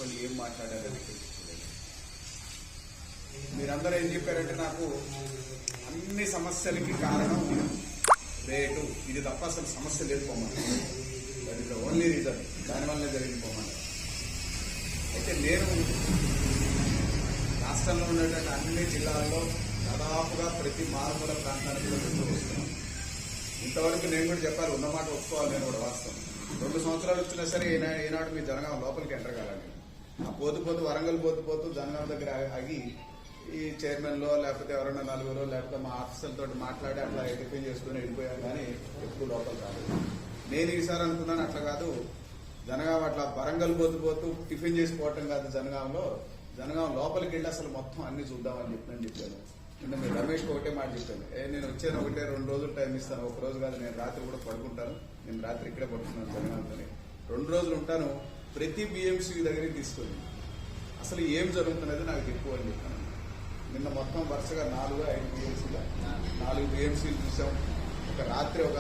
అసలు ఏం మాట్లాడారని తెలుసుకోలేదు. మీరందరూ ఏం చెప్పారంటే నాకు అన్ని సమస్యలకి కారణం రేటు, ఇది తప్ప అసలు సమస్య లేదు పోమని, that is the only reason, దానివల్లనే జరిగింది పోమని. అయితే నేను రాష్ట్రంలో ఉన్నటువంటి అన్ని జిల్లాల్లో దాదాపుగా ప్రతి మారుమూల ప్రాంతానికి కూడా వెళ్తూ వస్తున్నాను. ఇంతవరకు నేను కూడా చెప్పాలి, ఉన్నమాట ఒప్పుకోవాలి, నేను కూడా వాస్తవం. 2 సంవత్సరాలు వచ్చినా సరే ఈనాడు మీ జనగాం లోపలికి ఎంటర్ కాలండి. ఆ పోతు వరంగల్ పోతూ జనగాం దగ్గర ఆగి ఈ చైర్మన్లో లేకపోతే ఎవరైనా నలుగురు లేకపోతే మా ఆఫీసర్లతో మాట్లాడి అట్లా టిఫిన్ చేసుకుని వెళ్ళిపోయాం, కానీ ఎప్పుడు లోపల రాలేదు. నేను ఈసారి అనుకున్నాను అట్లా కాదు, జనగాం అట్లా వరంగల్ పోతూ టిఫిన్ చేసిపోవటం కాదు, జనగాం లోపలికి వెళ్ళి అసలు మొత్తం అన్ని చూద్దామని చెప్పాను. అంటే మీరు రమేష్కి ఒకటే మాట చెప్పాను, నేను వచ్చాను 1-2 రోజులు టైం ఇస్తాను, ఒక రోజు కాదు, నేను రాత్రి కూడా పడుకుంటాను, నేను రాత్రి ఇక్కడే పడుతున్నాను జనగాంతోనే, 2 రోజులు ఉంటాను, ప్రతి బిఎంసీ దగ్గరికి తీసుకొని అసలు ఏం జరుగుతున్నది నాకు ఎక్కువ అని చెప్పాను. నిన్న మొత్తం వరుసగా 4-5 బిఎంసీలు చూసాం. ఒక రాత్రి ఒక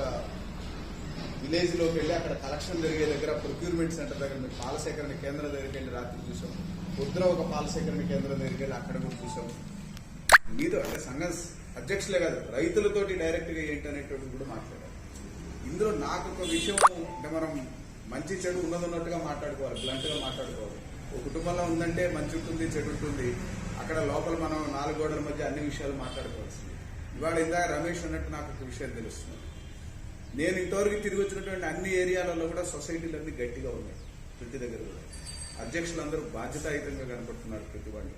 విలేజ్లోకి వెళ్ళి అక్కడ కలెక్షన్ జరిగే దగ్గర ప్రొక్యూర్మెంట్ సెంటర్ దగ్గర మీరు పాల సేకరణ కేంద్రం దగ్గరికి వెళ్ళి రాత్రి చూసాం. పొద్దున ఒక పాల సేకరణ కేంద్రం దగ్గరికి వెళ్ళి అక్కడ కూడా చూసాం. మీతో అంటే సంఘం అధ్యక్షులే కాదు, రైతులతోటి డైరెక్ట్గా ఏంటనేటువంటిది కూడా మాట్లాడారు. ఇందులో నాకు ఒక విషయం అంటే మనం మంచి చెడు ఉన్నట్టుగా మాట్లాడుకోవాలి, బ్లంట్గా మాట్లాడుకోవాలి. ఒక కుటుంబంలో ఉందంటే మంచి ఉంటుంది, చెడు ఉంటుంది. అక్కడ లోపల మనం 4 గోడల మధ్య అన్ని విషయాలు మాట్లాడుకోవాల్సింది. ఇవాళ ఇందాక రమేష్ అన్నట్టు నాకు ఒక విషయం తెలుస్తుంది. నేను ఇంతవరకు తిరిగి వచ్చినటువంటి అన్ని ఏరియాలలో కూడా సొసైటీలన్నీ గట్టిగా ఉన్నాయి. ప్రతి దగ్గర కూడా అధ్యక్షులందరూ బాధ్యతాయుతంగా కనపడుతున్నారు. ప్రతి వాళ్ళు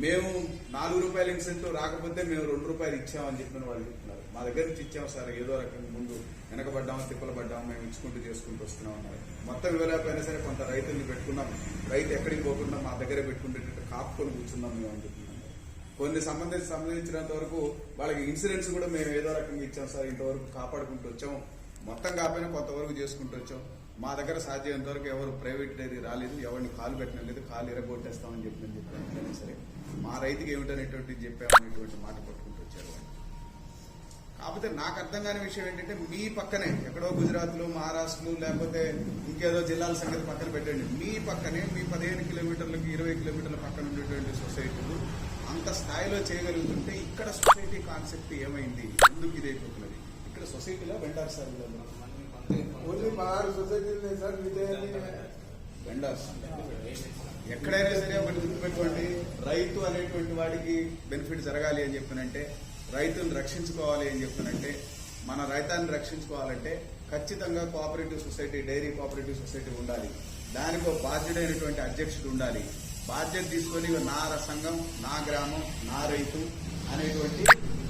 మేము ₹4 ఇన్సెంటివ్ రాకపోతే మేము ₹2 ఇచ్చామని చెప్పిన వాళ్ళు చెప్తున్నారు. మా దగ్గర నుంచి ఇచ్చాము సార్, ఏదో రకంగా ముందు వెనకబడ్డాము, తిప్పలు పడ్డాము, మేము ఇచ్చుకుంటూ చేసుకుంటూ వస్తున్నాం అన్నారు. మొత్తం ఇవ్వలేకపోయినా సరే కొంత రైతుల్ని పెట్టుకున్నాం, రైతు ఎక్కడికి పోకుండా మా దగ్గరే పెట్టుకుంటే కాపుకొని కూర్చున్నాం మేము అని చెప్తున్నాం. కొన్ని సంబంధించినంత వరకు వాళ్ళకి ఇన్సూరెన్స్ కూడా మేము ఏదో రకంగా ఇచ్చాం సార్, ఇంతవరకు కాపాడుకుంటూ వచ్చాము, మొత్తం కాకపోయినా కొంతవరకు చేసుకుంటూ వచ్చాం. మా దగ్గర సాధ్యమైనంత వరకు ఎవరు ప్రైవేట్ డైరీ రాలేదు, ఎవరిని కాలు పెట్టడం లేదు, కాలు ఎరగొట్టేస్తామని చెప్పాను. సరే మా రైతుకి ఏమిటనేటువంటిది చెప్పామనేటువంటి మాట పట్టుకుంటూ వచ్చారు. కాకపోతే నాకు అర్థం కాని విషయం ఏంటంటే, మీ పక్కనే ఎక్కడో గుజరాత్లో, మహారాష్ట్రలో లేకపోతే ఇంకేదో జిల్లాల సంగతి పక్కన పెట్టండి, మీ పక్కనే మీ 15 కిలోమీటర్లకి 20 కిలోమీటర్ల పక్కన ఉండేటువంటి సొసైటీలు అంత స్థాయిలో చేయగలుగుతుంటే ఇక్కడ సొసైటీ కాన్సెప్ట్ ఏమైంది, ఎందుకు ఇదైపోతున్నది? ఇక్కడ సొసైటీలో వెండార్ సార్ ఓన్లీ 16 సొసైటీలు సార్, వెండర్స్. ఎక్కడైనా సరే ఒకటి గుర్తుపెట్టుకోండి, రైతు అనేటువంటి వాడికి బెనిఫిట్ జరగాలి అని చెప్పినంటే, రైతులను రక్షించుకోవాలి అని చెప్పినంటే, మన రైతాన్ని రక్షించుకోవాలంటే ఖచ్చితంగా cooperative society, dairy cooperative society ఉండాలి. దానికి ఒక బాధ్యుడైనటువంటి అధ్యక్షుడు ఉండాలి. బాధ్యత తీసుకొని నా సంఘం, నా గ్రామం, నా రైతు అనేటువంటి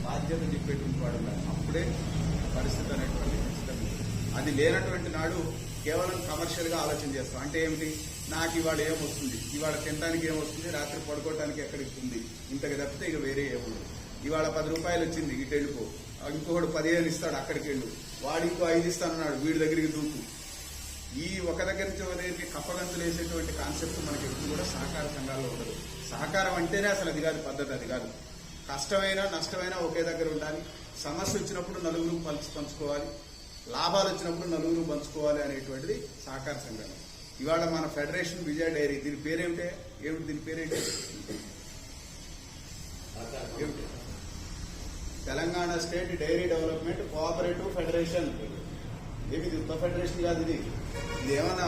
బాధ్యత చెప్పేటువంటి వాడు ఉండాలి. అప్పుడే పరిస్థితి అనేటువంటి అది లేనటువంటి నాడు కేవలం కమర్షియల్ గా ఆలోచన చేస్తాం. అంటే ఏమిటి, నాకు ఇవాళ ఏమొస్తుంది, ఇవాళ తినడానికి ఏమొస్తుంది, రాత్రి పడుకోవడానికి ఎక్కడికి ఉంది, ఇంతకు తప్పితే ఇక వేరే ఏముంది. ఇవాళ ₹10 వచ్చింది, ఇటు వెళ్ళిపో, ఇంకొకటి 15 ఇస్తాడు, అక్కడికి వెళ్ళు, వాడు ఇంకో 5 ఇస్తానన్నాడు, వీడి దగ్గరికి దూకు. ఈ ఒక దగ్గర నుంచి ఒక దగ్గరికి కప్పగంతులు వేసేటువంటి కాన్సెప్ట్ మనకి ఎప్పుడు కూడా సహకార సంఘాల్లో ఉండదు. సహకారం అంటేనే అసలు అది కాదు పద్ధతి, అది కాదు. కష్టమైనా నష్టమైనా ఒకే దగ్గర ఉండాలి. సమస్య వచ్చినప్పుడు నలుగురు పంచుకోవాలి, లాభాలు వచ్చినప్పుడు నలుగురు పంచుకోవాలి అనేటువంటిది సహకార సంఘం. ఇవాళ మన ఫెడరేషన్ విజయ డైరీ, దీని పేరేమిటి? దీని పేరేంటి? Telangana state dairy development cooperative federation. ఏమిది ఉత్త ఫెడరేషన్ కాదు, ఇది ఏమన్నా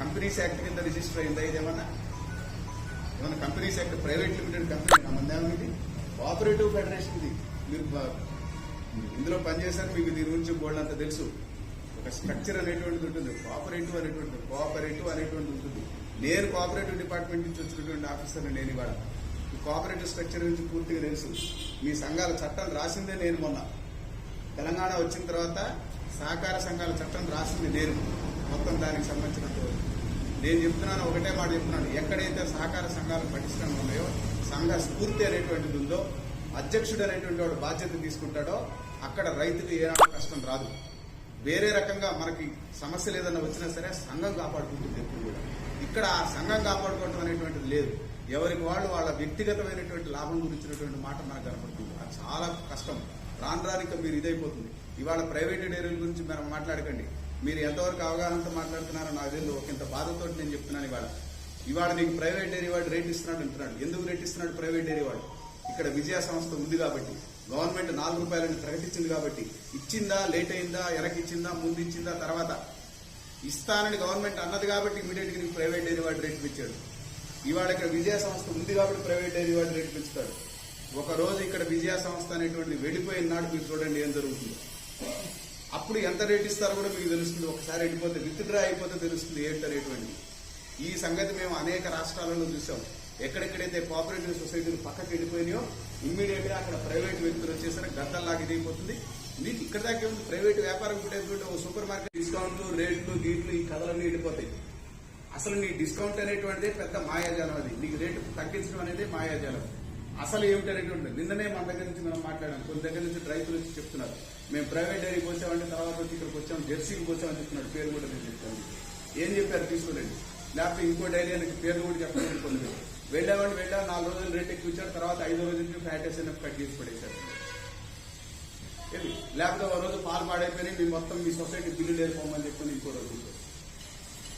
కంపెనీస్ యాక్ట్ కింద రిజిస్టర్ అయిందా? ఇది ఏమన్నా companies act, private limited company మందేమో, ఇది కోఆపరేటివ్ ఫెడరేషన్. ఇది మీరు ఇందులో పనిచేశారు, మీకు దీని గురించి బోర్డు అంతా తెలుసు. ఒక స్ట్రక్చర్ అనేటువంటిది ఉంటుంది, కోఆపరేటివ్ అనేటువంటిది ఉంటుంది. నేను కోఆపరేటివ్ డిపార్ట్మెంట్ నుంచి వచ్చినటువంటి ఆఫీసర్ని. నేను ఇవాళ ఈ కోఆపరేటివ్ స్ట్రక్చర్ గురించి పూర్తిగా తెలుసు. మీ సంఘాల చట్టం రాసిందే నేను. మొన్న తెలంగాణ వచ్చిన తర్వాత సహకార సంఘాల చట్టం రాసింది నేను. మొత్తం దానికి సంబంధించినంత నేను చెప్తున్నాను, ఒకటే మాట చెప్తున్నాను, ఎక్కడైతే సహకార సంఘాలు పటిష్టంగా ఉన్నాయో, సంఘ స్ఫూర్తి అనేటువంటిది ఉందో, అధ్యక్షుడు అనేటువంటి వాడు బాధ్యత తీసుకుంటాడో, అక్కడ రైతుకు ఏమైనా కష్టం రాదు. వేరే రకంగా మనకి సమస్యలు ఏదైనా వచ్చినా సరే సంఘం కాపాడుకుంటుంది ఎప్పుడు కూడా. ఇక్కడ ఆ సంఘం కాపాడుకోవడం అనేటువంటిది లేదు. ఎవరికి వాళ్ళు వాళ్ళ వ్యక్తిగతమైనటువంటి లాభం గురించినటువంటి మాట మనకు కనపడుతుంది. అది చాలా కష్టం. రానికి మీరు ఇదైపోతుంది. ఇవాళ ప్రైవేట్ డైరీల గురించి మనం మాట్లాడకండి. మీరు ఎంతవరకు అవగాహనతో మాట్లాడుతున్నారో నాకు తెలియదు. ఒకంత బాధతో నేను చెప్తున్నాను. ఇవాళ ఇవాళ నీకు ప్రైవేట్ డైరీ వాడు రేట్ ఇస్తున్నాడు అంటున్నాడు. ఎందుకు రేట్ ఇస్తున్నాడు ప్రైవేట్ డైరీ వాడు? ఇక్కడ విజయ సంస్థ ఉంది కాబట్టి, గవర్నమెంట్ 4 రూపాయలని ప్రకటించింది కాబట్టి. ఇచ్చిందా, లేట్ అయిందా, ఇచ్చిందా, ముందు ఇచ్చిందా, తర్వాత ఇస్తానని గవర్నమెంట్ అన్నది కాబట్టి ఇమీడియట్ గా నీకు ప్రైవేట్ డైరీ వాడు రేటు పెంచాడు. ఇవాళ ఇక్కడ విజయ సంస్థ ఉంది కాబట్టి ప్రైవేట్ డైరీ వాడు రేటు పెంచుతాడు. ఒక రోజు ఇక్కడ విజయ సంస్థ అనేటువంటిది వెళ్ళిపోయిన నాడు మీరు చూడండి ఏం జరుగుతుందో. అప్పుడు ఎంత రేట్ ఇస్తారో కూడా మీకు తెలుస్తుంది. ఒకసారి వెళ్ళిపోతే విత్డ్రా అయిపోతే తెలుస్తుంది ఏంటో రేటు అని. ఈ సంగతి మేము అనేక రాష్ట్రాలలో చూసాం. ఎక్కడెక్కడైతే కోఆపరేటివ్ సొసైటీలు పక్కకి వెళ్ళిపోయినాయో ఇమ్మీడియట్ గా అక్కడ ప్రైవేట్ వ్యక్తులు వచ్చేసరికి గద్దల్లాగా ఇదైపోతుంది. మీకు ఇక్కడ దాకా ఉంది ప్రైవేట్ వ్యాపారం కూడా ఓ సూపర్ మార్కెట్ డిస్కౌంట్లు, రేట్లు, గీట్లు ఈ కథలన్నీ వెళ్ళిపోతాయి. అసలు నీ డిస్కౌంట్ అనేటువంటిది పెద్ద మాయాజాలం. అది నీకు రేటు తగ్గించడం అనేది మాయాజాలం. అసలు ఏమిటనేటువంటి నిన్ననే మన దగ్గర నుంచి మనం మాట్లాడాం. కొన్ని దగ్గర నుంచి రైతులు వచ్చి చెప్తున్నారు మేము ప్రైవేట్ డైరీకి వచ్చామంటే తర్వాత వచ్చి ఇక్కడికి వచ్చాం, జెర్సీకి వచ్చామని చెప్తున్నాడు. పేరు కూడా నేను చెప్తాను. ఏం చెప్పారు తీసుకోండి. లేకపోతే ఇంకో డైరీ అని పేరు కూడా చెప్పలేదు. కొన్ని వెళ్ళామని 4 రోజులు రేట్ ఎక్కువ ఇచ్చాడు, తర్వాత 5వ రోజులకి ఫ్యాట్ ఎస్ఎన్ఎఫ్ కట్ చేసి పడేశారు. లేకపోతే ఒక రోజు పాలు పాడైపోయినాయి, మీ మొత్తం మీ సొసైటీ బిల్లు లేకపోమని చెప్పి ఇంకో రోజు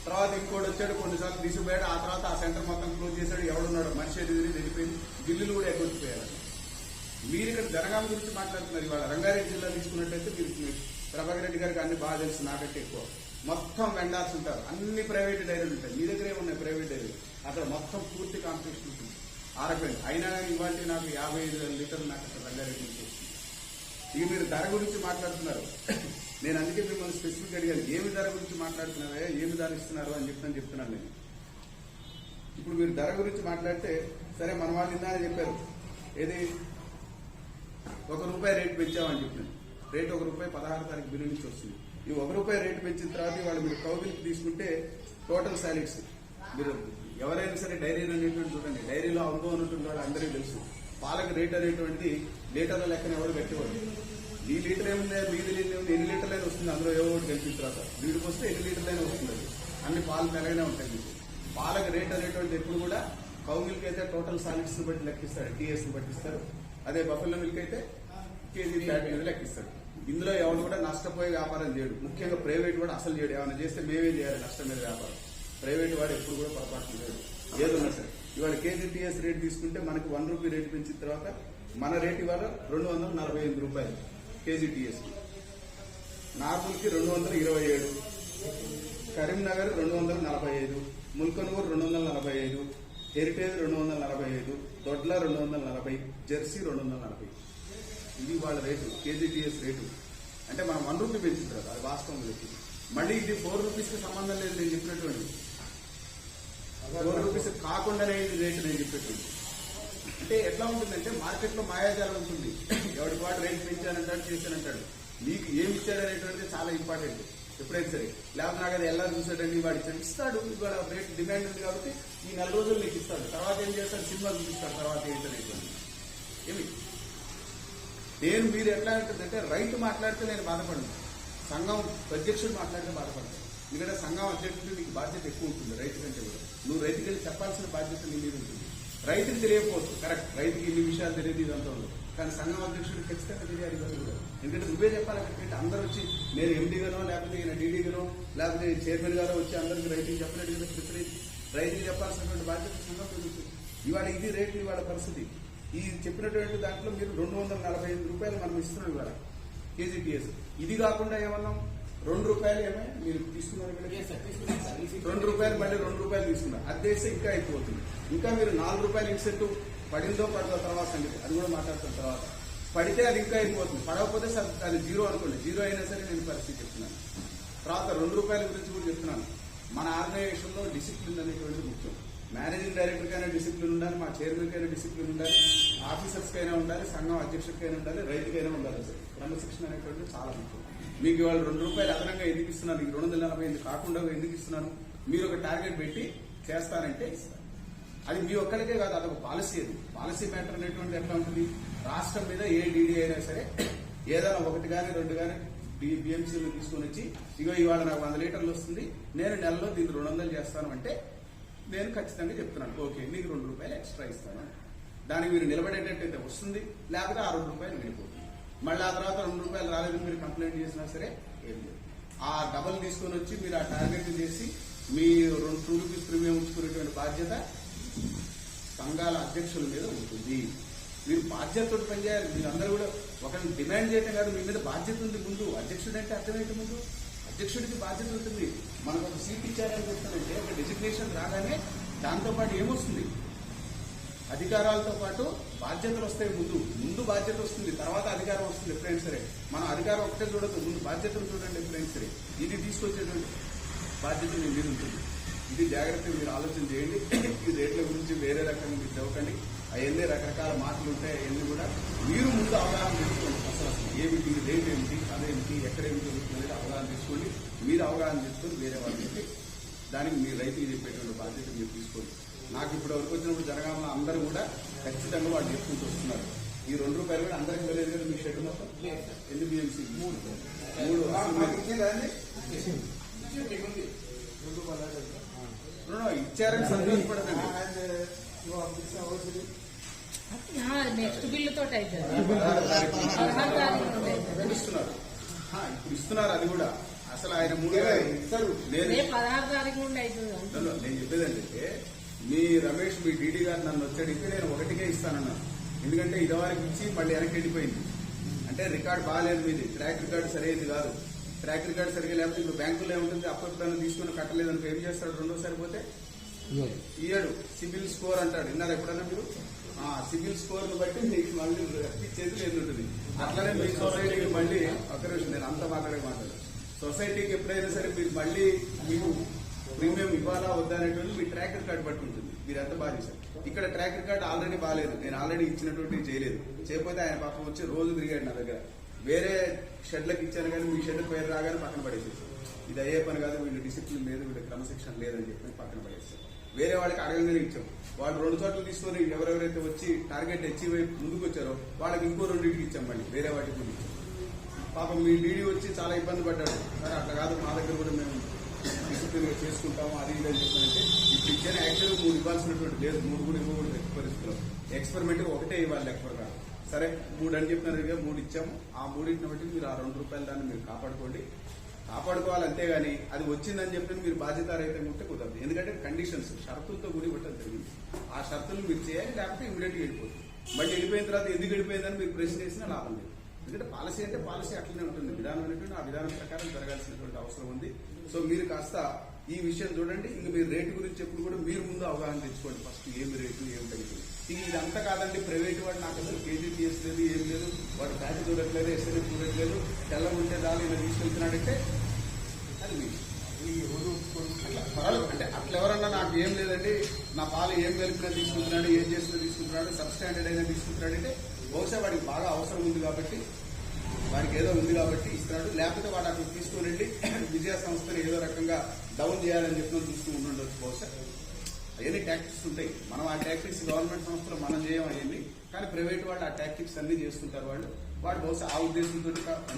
తర్వాత ఇంకోటి వచ్చాడు, కొన్నిసార్లు తీసుకుపోయాడు. ఆ తర్వాత ఆ సెంటర్ మొత్తం క్లోజ్ చేశాడు. ఎవడున్నాడు మనిషి ఎదిరి వెళ్ళిపోయింది, బిల్లులు కూడా ఎగ్గొచ్చిపోయారు. మీరు ఇక్కడ జనగామ గురించి మాట్లాడుతున్నారు. ఇవాళ రంగారెడ్డి జిల్లా తీసుకున్నట్టయితే మీరు ప్రభాకర్ రెడ్డి గారికి అన్ని బాగా తెలుసు, నాకంటే ఎక్కువ. మొత్తం వెండార్స్ ఉంటారు, అన్ని ప్రైవేట్ డైరీలు ఉంటాయి. మీ దగ్గరే ఉన్నాయి ప్రైవేట్ డైరీలు. అక్కడ మొత్తం పూర్తి కాంపిటీషన్ ఉంటుంది. ఆరపోయింది. అయినా కానీ ఇవాళ నాకు 55 లీటర్లు నాకు అక్కడ రంగారెడ్డి నుంచి వస్తుంది. ఇక మీరు ధర గురించి మాట్లాడుతున్నారు. నేను అందుకే మిమ్మల్ని స్పెసిఫిక్ అడిగాను, ఏమి ధర గురించి మాట్లాడుతున్నారా, ఏమి ధర ఇస్తున్నారు అని చెప్తున్నాను నేను. ఇప్పుడు మీరు ధర గురించి మాట్లాడితే సరే మన వాళ్ళు ఇందాక చెప్పారు ఏది ₹1 రేటు పెంచామని చెప్పినాను. రేటు ₹1 16వ తారీఖు బిల్లు నుంచి వస్తుంది. ఈ ₹1 రేటు పెంచిన తర్వాత వాళ్ళు మీరు కౌగిలికి తీసుకుంటే టోటల్ సాలిడ్స్ మీరు ఎవరైనా సరే డైరీలు అనేటువంటి చూడండి. డైరీలో అనుభవం ఉన్నటువంటి వాళ్ళు అందరికీ తెలుసు. పాలకు రేట్ అనేటువంటిది లీటర్ల లెక్కన ఎవరు పెట్టేవాడు. ఈ లీటర్ ఏముంది, మీది ఎన్ని లీటర్లైనా వస్తుంది, అందులో ఏవో ఒకటి కలిపిన తర్వాత వీడికి వస్తే ఎన్ని లీటర్లైనా వస్తుంది. అన్ని పాలు తెలగానే ఉంటాయి. మీకు పాలకు రేట్ అనేటువంటిది ఎప్పుడు కూడా కౌ మిల్క్ అయితే టోటల్ సాలిడ్స్ బట్టి లెక్కిస్తాడు, టీఎస్ ని బట్టిస్తారు. అదే బఫెల్లో మిల్క్ అయితే కేజీ ఫ్యాట్ మీద లెక్కిస్తాడు. ఇందులో ఎవరు కూడా నష్టపోయే వ్యాపారం చేయడు. ముఖ్యంగా ప్రైవేట్ కూడా అసలు చేయడు. ఏమైనా చేస్తే మేమే చేయాలి నష్టం మీద వ్యాపారం. ప్రైవేట్ వాడు ఎప్పుడు కూడా పొరపాటు చేయడు. ఏదన్నా సరే ఇవాళ కేజీ టీఎస్ రేట్ తీసుకుంటే మనకి ₹1 రేటు పెంచిన తర్వాత మన రేట్ ఇవాళ ₹248 కేజీ టీఎస్. నార్మల్కి 227, కరీంనగర్ 245, ముల్కనూరు 245, హెరిటేజ్ 245, దొడ్ల 240, జెర్సీ 240. ఇది వాళ్ళ రేటు, కేజీ టీఎస్ రేటు. అంటే మనం ₹1 పెంచిన తర్వాత అది వాస్తవం రేటు. మళ్ళీ ఇది ₹4కి సంబంధం లేదు నేను చెప్పినటువంటి. ₹4 కాకుండానే రేటు నేను చెప్పేటువంటి. అంటే ఎట్లా ఉంటుందంటే మార్కెట్ లో మాయాజాలం ఉంటుంది. ఎవరికి వాడు రేటు పెంచానంటాడు, చేశానంటాడు. మీకు ఏమి ఇచ్చాడనేటువంటిది చాలా ఇంపార్టెంట్. ఎప్పుడైతే సరే లేకపోతే నాకు అది ఎలా చూసాడండి వాడు ఇస్తాడు. ఇవాళ రేట్ డిమాండ్ ఉంది కాబట్టి ఈ 4 రోజులు నీకు ఇస్తాడు. తర్వాత ఏం చేస్తాడు, సినిమా చూపిస్తాడు. తర్వాత ఏంటనేటువంటి ఏమి నేను మీరు ఎట్లా ఉంటుందంటే రైతు మాట్లాడితే నేను బాధపడను, సంఘం అధ్యక్షుడు మాట్లాడితే బాధపడతాను. ఎందుకంటే సంఘం అధ్యక్షుడు నీకు బాధ్యత ఎక్కువ ఉంటుంది రైతు కంటే కూడా. నువ్వు రైతుకి వెళ్ళి చెప్పాల్సిన బాధ్యత నీ మీద ఉంటుంది. రైతుకి తెలియకపోవచ్చు, కరెక్ట్, రైతుకి ఇన్ని విషయాలు తెలియదు ఇదంతా ఉంది. కానీ సంఘం అధ్యక్షుడు ఖచ్చితంగా తెలియాలి ఇవన్నీ కూడా. ఎందుకంటే నువ్వే చెప్పాలి. అక్కడ అందరూ వచ్చి నేను ఎండీగానో లేకపోతే ఈయన డీడీగానో లేకపోతే చైర్మన్ గారో వచ్చి అందరికి రైతుకి చెప్పలేదు కదా. రైతుకి చెప్పాల్సినటువంటి బాధ్యత సంఘం పెరుగుతుంది. ఇవాళ ఇది రేట్లు ఇవాళ పరిస్థితి. ఈ చెప్పినటువంటి దాంట్లో మీరు ₹245 మనం ఇస్తున్నాం ఇవాళ కేజీ టీఎస్. ఇది కాకుండా ఏమన్నాం ₹2 ఏమే మీరు తీసుకున్నారు కదా, ₹2 మళ్ళీ ₹2 తీసుకున్నారు. అది చేస్తే ఇంకా అయిపోతుంది. ఇంకా మీరు ₹4 ఇన్సెంటివ్ పడిందో పడదో తర్వాత సంగతి అది కూడా మాట్లాడుతున్న తర్వాత. పడితే అది ఇంకా అయిపోతుంది, పడకపోతే అది జీరో అనుకోండి. జీరో అయినా సరే నేను పరిస్థితి చెప్తున్నాను. తర్వాత ₹2 గురించి కూడా చెప్తున్నాను. మన ఆర్గనైజేషన్ లో డిసిప్లిన్ అనేటువంటిది ముఖ్యం. మేనేజింగ్ డైరెక్టర్ కైనా డిసిప్లిన్ ఉండాలి, మా చైర్మన్ కైనా డిసిప్లిన్ ఉండాలి, ఆఫీసర్స్ కైనా ఉండాలి, సంఘం అధ్యక్షుడికైనా ఉండాలి, రైతుకైనా ఉండాలి. క్రమశిక్షణ అనేటువంటిది చాలా ముఖ్యం. మీకు ఇవాళ ₹2 అదనంగా ఎందుకు ఇస్తున్నాను, 248 కాకుండా ఎందుకు ఇస్తున్నాను, మీరు ఒక టార్గెట్ పెట్టి చేస్తానంటే ఇస్తాను. అది మీ ఒక్కరికే కాదు, అదొక పాలసీ. అది పాలసీ మ్యాటర్ అనేటువంటి ఎట్లా ఉంటుంది, రాష్ట్రం మీద ఏ డీడీ అయినా సరే ఏదైనా 1 కానీ 2 కానీ బిఎంసీలు తీసుకొని వచ్చి ఇగో ఇవాళ నాకు 100 లీటర్లు వస్తుంది, నేను నెలలో దీన్ని 200 చేస్తాను అంటే నేను ఖచ్చితంగా చెప్తున్నాను ఓకే నీకు ₹2 ఎక్స్ట్రా ఇస్తాను. దానికి మీరు నిలబడేటట్టయితే వస్తుంది, లేకపోతే ఆ ₹2 వెళ్ళిపోతుంది. మళ్ళీ ఆ తర్వాత ₹2 రాలేదు మీరు కంప్లైంట్ చేసినా సరే ఏం లేదు. ఆ డబల్ తీసుకొని వచ్చి మీరు ఆ టార్గెట్ చేసి మీ 2 రూపీస్ ప్రీమియం ఉంచుకునేటువంటి బాధ్యత సంఘాల అధ్యక్షుల మీద ఉంటుంది. మీరు బాధ్యతతో పనిచేయాలి. మీరు అందరూ కూడా ఒకరిని డిమాండ్ చేయడం కాదు, మీ మీద బాధ్యత ఉంది. ముందు అధ్యక్షుడు అంటే అర్థమైతే ముందు అధ్యక్షుడికి బాధ్యత ఉంటుంది. మనకు ఒక సీట్ ఇచ్చారని చెప్తానంటే ఒక డెసిగ్నేషన్ రాగానే దాంతోపాటు ఏమొస్తుంది, అధికారాలతో పాటు బాధ్యతలు వస్తాయి. ముందు బాధ్యత వస్తుంది, తర్వాత అధికారం వస్తుంది. ఎప్పుడైనా సరే మనం అధికారం ఒకటే చూడదు, ముందు బాధ్యతలు చూడండి. ఎప్పుడైనా సరే ఇది తీసుకొచ్చేటువంటి బాధ్యత మీ మీద ఉంటుంది. ఇది జాగ్రత్తగా మీరు ఆలోచన చేయండి. ఈ రేట్ల గురించి వేరే రకంగా మీరు చదవకండి. అవన్నీ రకరకాల మాటలు ఉంటాయి. అవన్నీ కూడా మీరు ముందు అవగాహన చేసుకోండి. అసలు ఏమిటి రేట్ ఏమిటి, అదేమిటి, ఎక్కడేమి జరుగుతుంది అనేది అవగాహన తీసుకోండి. మీరు అవగాహన చేసుకొని వేరే వాళ్ళకి దానికి మీరు రైతులు చెప్పేటువంటి బాధ్యత మీరు తీసుకోండి. నాకు ఇప్పుడు వరకు వచ్చినప్పుడు జనగామలో అందరూ కూడా ఖచ్చితంగా వాళ్ళు చెప్పుకుంటూ వస్తున్నారు. ఈ 2 రూపాయలు కూడా అందరికి వెళ్ళేది కదా మీ షెడ్ మొత్తం ఎన్ని బిఎంసీ 3 ఇచ్చారని సంతోషపడకండి. నెక్స్ట్ బిల్లుతో ఇస్తున్నారు. ఇప్పుడు ఇస్తున్నారు. అది కూడా అసలు ఆయన 3 ఇస్తారు. 16 తారీఖు నుండి అవుతుంది. నేను చెప్పేది ఏంటంటే మీ రమేష్ మీ డీడీ గారు నన్ను వచ్చాడితే నేను 1కే ఇస్తానన్నాను. ఎందుకంటే ఇదివరకు ఇచ్చి మళ్ళీ వెనక్కి వెళ్ళిపోయింది. అంటే రికార్డు బాగాలేదు మీది, ట్రాక్ రికార్డు సరైనది కాదు. ట్రాక్ రికార్డు సరిగ్గా లేకపోతే ఇప్పుడు బ్యాంకులో ఏముంటుంది, అప్పటిదాన్ని తీసుకుని కట్టలేదనుకో ఏం చేస్తాడు, 2వ సరిపోతే ఇయ్యాడు. సిబిల్ స్కోర్ అంటాడు. విన్నారు ఎప్పుడన్నా మీరు? సిబిల్ స్కోర్ ను బట్టి మీకు మళ్ళీ చేతులు ఎన్ని ఉంటుంది. అట్లనే మీ సొసైటీకి మళ్ళీ ఒక నిమిషం నేను అంతా మాట్లాడు. సొసైటీకి ఎప్పుడైనా సరే మీరు మళ్ళీ మీకు ప్రీమియం ఇవ్వాలా వద్దా అనేటువంటి మీ ట్రాక్ రికార్డు బట్టి ఉంటుంది. మీరు ఎంత బాగా చేశారు. ఇక్కడ ట్రాక్ రికార్డు ఆల్రెడీ బాగాలేదు. నేను ఆల్రెడీ ఇచ్చినటువంటి చేయలేదు. చేయకపోతే ఆయన పాపం వచ్చి రోజు తిరిగాడు నా దగ్గర. వేరే షెడ్లకు ఇచ్చాను కానీ మీ షెడ్ పేరు రాగానే పక్కన పడేసేసారు. ఇది అయ్యే పని కాదు, వీళ్ళు డిసిప్లిన్ లేదు, వీళ్ళ క్రమశిక్షణ లేదని చెప్పి పక్కన పడేస్తారు. వేరే వాళ్ళకి అడగంగానే ఇచ్చాం. వాళ్ళు 2 చోట్ల తీసుకొని ఎవరెవరైతే వచ్చి టార్గెట్ అచీవ్ అయి ముందుకు వచ్చారో వాళ్ళకి ఇంకో 2 ఇచ్చాం. మళ్ళీ వేరే వాటికి కూడా ఇచ్చాం. పాపం మీ డీడీ వచ్చి చాలా ఇబ్బంది పడ్డాడు. సరే అట్లా కాదు, మా దగ్గర కూడా మేము డిసిప్లిన్ గా చేసుకుంటాము అది ఇది అని చెప్పారంటే ఇప్పుడు ఇచ్చిన యాక్చువల్ 3 ఇవ్వాల్సినటువంటి లేదు. 3 కూడా ఇవ్వకూడదు ఎట్టి పరిస్థితుల్లో. ఎక్స్పెరిమెంట్ 1 ఇవ్వాలి లెక్క ప్రకారం. సరే 3 అని చెప్పినారు, 3 ఇచ్చాము. ఆ 3 బట్టి మీరు ఆ 2 రూపాయల దాన్ని మీరు కాపాడుకోవాలి. అంతేగాని అది వచ్చిందని చెప్పి మీరు బాధ్యతారహితంగా ఉంటే కుదరదు. ఎందుకంటే కండిషన్స్ షరతులతో కూడి ఇవ్వటం జరిగింది. ఆ షరతులు మీరు చేయాలి, లేకపోతే ఇమీడియట్ గా వెళ్ళిపోతుంది. మళ్ళీ వెళ్ళిపోయిన తర్వాత ఎందుకు వెళ్ళిపోయిందని మీరు ప్రశ్న చేసినా లాభం లేదు. ఎందుకంటే పాలసీ అంటే పాలసీ అట్లనే ఉంటుంది. విధానం అనేటువంటి ఆ విధానం ప్రకారం జరగాల్సినటువంటి అవసరం ఉంది. సో మీరు కాస్త ఈ విషయం చూడండి. ఇంక మీరు రేటు గురించి ఎప్పుడు కూడా మీరు ముందు అవగాహన తెచ్చుకోండి. ఫస్ట్ ఏమి రేటు ఏం తగ్గుతుంది. ఇదంతా కాదండి, ప్రైవేట్ వాడు నాకు అసలు కేజీపీఎస్ లేదు, ఏం లేదు, వాడు ప్యాక్ చూడట్లేదు, ఎస్ఎన్ఎఫ్ చూడట్లేదు, తెల్ల ఉంటే దాని ఇలా తీసుకెళ్తున్నాడంటే అది మీకు అంటే అట్లా ఎవరన్నా నాకు ఏం లేదండి, నా పాలు ఏం కలిపినా తీసుకుంటున్నాడు, ఏం చేసినా తీసుకుంటున్నాడు, సబ్ స్టాండర్డ్ అయినా తీసుకుంటున్నాడు అంటే బహుశా వాడికి బాగా అవసరం ఉంది కాబట్టి, వాడికి ఏదో ఉంది కాబట్టి ఇస్తున్నాడు. లేకపోతే వాడు అక్కడ తీసుకుని వెళ్ళి విజయ సంస్థను ఏదో రకంగా డౌన్ చేయాలని చెప్పి చూస్తూ ఉండొచ్చు. బహుశా అవన్నీ టాక్టిక్స్ ఉంటాయి. మనం ఆ టాక్టిక్స్ గవర్నమెంట్ సంస్థలు మనం చేయం అవన్నీ, కానీ ప్రైవేట్ వాళ్ళు ఆ టాక్టిక్స్ అన్ని చేస్తుంటారు. వాడు బహుశా ఆ ఉద్దేశంతో